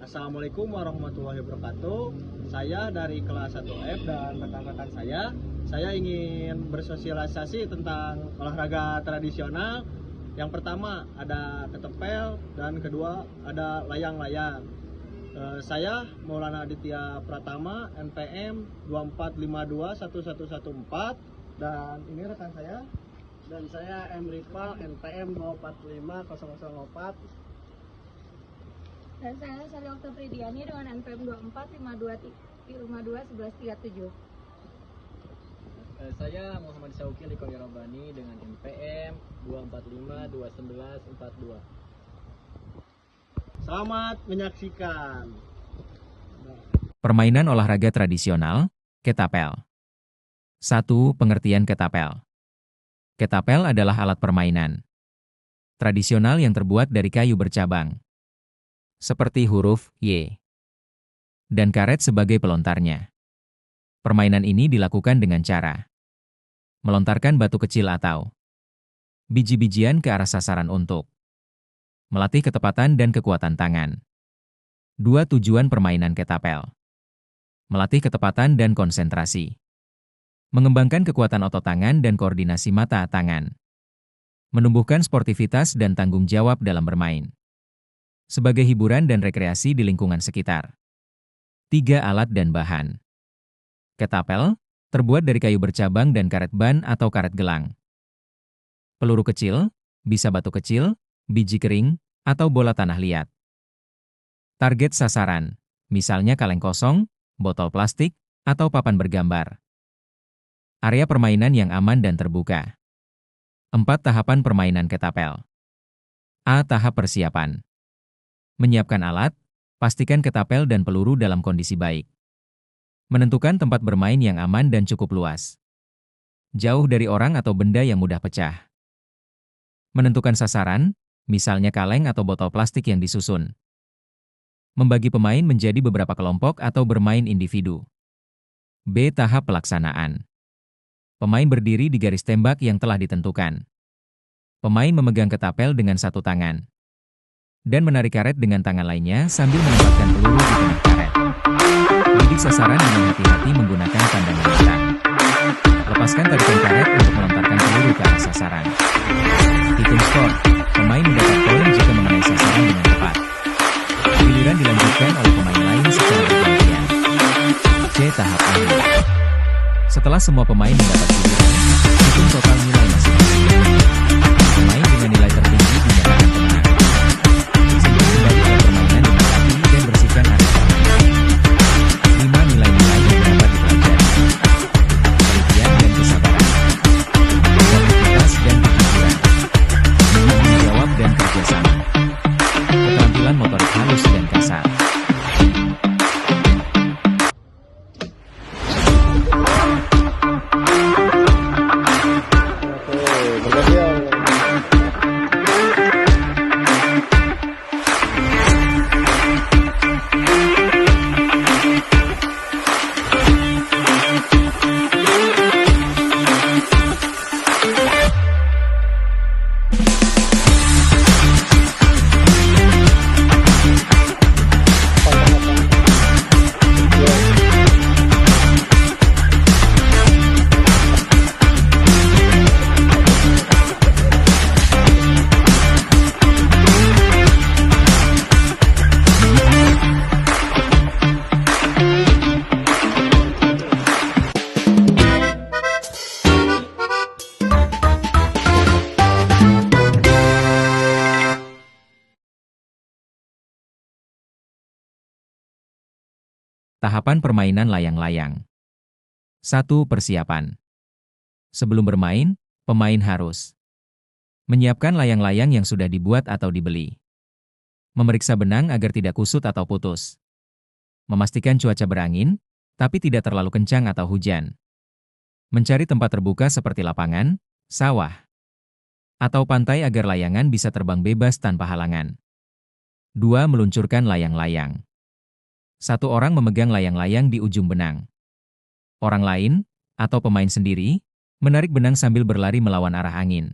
Assalamualaikum warahmatullahi wabarakatuh. Saya dari kelas 1F dan rekan-rekan saya ingin bersosialisasi tentang olahraga tradisional. Yang pertama ada ketepel dan kedua ada layang-layang. Saya Maulana Aditya Pratama, NPM 24521114, dan ini rekan saya. Dan saya M. Rival, NPM 2450004. Dan saya Sari Oktapridiani dengan NPM 24521137. Saya Muhammad Syauki Likoy Robani dengan NPM 245211142. Selamat menyaksikan. Permainan olahraga tradisional, ketapel. 1. Pengertian ketapel. Ketapel adalah alat permainan tradisional yang terbuat dari kayu bercabang, seperti huruf Y, dan karet sebagai pelontarnya. Permainan ini dilakukan dengan cara melontarkan batu kecil atau biji-bijian ke arah sasaran untuk melatih ketepatan dan kekuatan tangan. 2. Tujuan permainan ketapel: melatih ketepatan dan konsentrasi, mengembangkan kekuatan otot tangan dan koordinasi mata tangan, menumbuhkan sportivitas dan tanggung jawab dalam bermain, sebagai hiburan dan rekreasi di lingkungan sekitar. 3. Alat dan bahan. Ketapel terbuat dari kayu bercabang dan karet ban atau karet gelang. Peluru kecil, bisa batu kecil, biji kering, atau bola tanah liat. Target sasaran, misalnya kaleng kosong, botol plastik, atau papan bergambar. Area permainan yang aman dan terbuka. 4. Tahapan permainan ketapel. A. Tahap persiapan. Menyiapkan alat, pastikan ketapel dan peluru dalam kondisi baik. Menentukan tempat bermain yang aman dan cukup luas, jauh dari orang atau benda yang mudah pecah. Menentukan sasaran, misalnya kaleng atau botol plastik yang disusun. Membagi pemain menjadi beberapa kelompok atau bermain individu. B. Tahap pelaksanaan. Pemain berdiri di garis tembak yang telah ditentukan. Pemain memegang ketapel dengan satu tangan dan menarik karet dengan tangan lainnya sambil menempatkan peluru di tengah karet. Bidik sasaran dengan hati-hati menggunakan pandangan mata. Lepaskan tarikan karet untuk melontarkan peluru ke arah sasaran. Hitung skor. Pemain mendapat poin jika mengenai sasaran dengan tepat. Giliran dilanjutkan oleh pemain lain secara bergantian. C. Tahap akhir. Setelah semua pemain mendapat giliran, hitung total nilai masing-masing. Pemain dengan nilai tertinggi dinyatakan pemenang. Segera kembali ke permainan dengan rapi dan bersihkan area permainan. 5. Nilai-nilai yang dapat dipelajari. Ketelitian dan kesabaran. Sportivitas dan kejujuran. Tanggung jawab dan kerjasama. Keterampilan motorik halus dan kasar. Tahapan permainan layang-layang. 1. Persiapan. Sebelum bermain, pemain harus menyiapkan layang-layang yang sudah dibuat atau dibeli. Memeriksa benang agar tidak kusut atau putus. Memastikan cuaca berangin, tapi tidak terlalu kencang atau hujan. Mencari tempat terbuka seperti lapangan, sawah, atau pantai agar layangan bisa terbang bebas tanpa halangan. 2. Meluncurkan layang-layang. Satu orang memegang layang-layang di ujung benang. Orang lain, atau pemain sendiri, menarik benang sambil berlari melawan arah angin.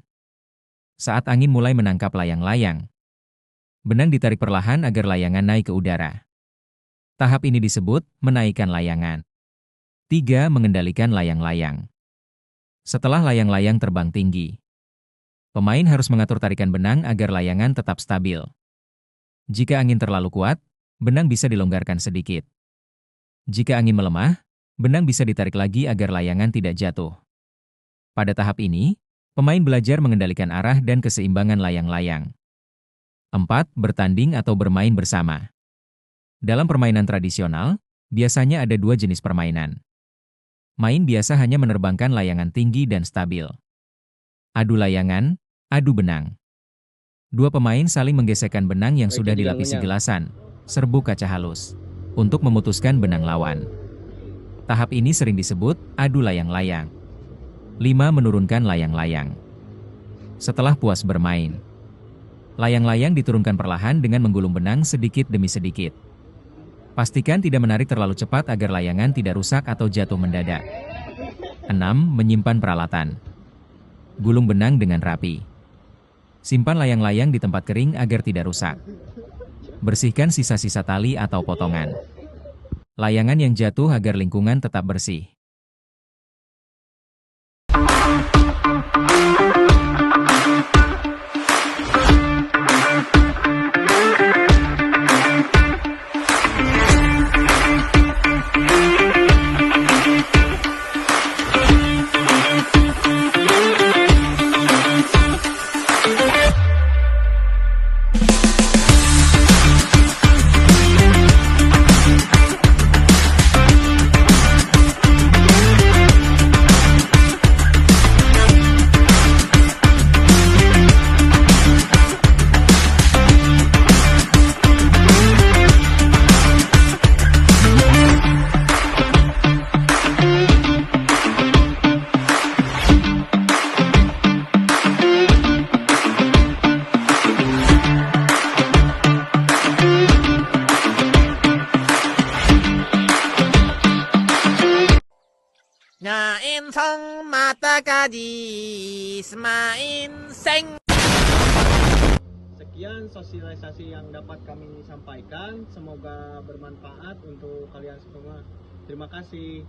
Saat angin mulai menangkap layang-layang, benang ditarik perlahan agar layangan naik ke udara. Tahap ini disebut menaikkan layangan. 3. Mengendalikan layang-layang. Setelah layang-layang terbang tinggi, pemain harus mengatur tarikan benang agar layangan tetap stabil. Jika angin terlalu kuat, benang bisa dilonggarkan sedikit. Jika angin melemah, benang bisa ditarik lagi agar layangan tidak jatuh. Pada tahap ini, pemain belajar mengendalikan arah dan keseimbangan layang-layang. 4. Bertanding atau bermain bersama. Dalam permainan tradisional, biasanya ada 2 jenis permainan. Main biasa hanya menerbangkan layangan tinggi dan stabil. Adu layangan, adu benang. 2 pemain saling menggesekkan benang yang sudah dilapisi gelasan, serbuk kaca halus, untuk memutuskan benang lawan. Tahap ini sering disebut adu layang-layang. 5. Menurunkan layang-layang. Setelah puas bermain, layang-layang diturunkan perlahan dengan menggulung benang sedikit demi sedikit. Pastikan tidak menarik terlalu cepat agar layangan tidak rusak atau jatuh mendadak. 6. Menyimpan peralatan. Gulung benang dengan rapi. Simpan layang-layang di tempat kering agar tidak rusak. Bersihkan sisa-sisa tali atau potongan layangan yang jatuh agar lingkungan tetap bersih. Nyain mata kaji semain seng. Sekian sosialisasi yang dapat kami sampaikan. Semoga bermanfaat untuk kalian semua. Terima kasih.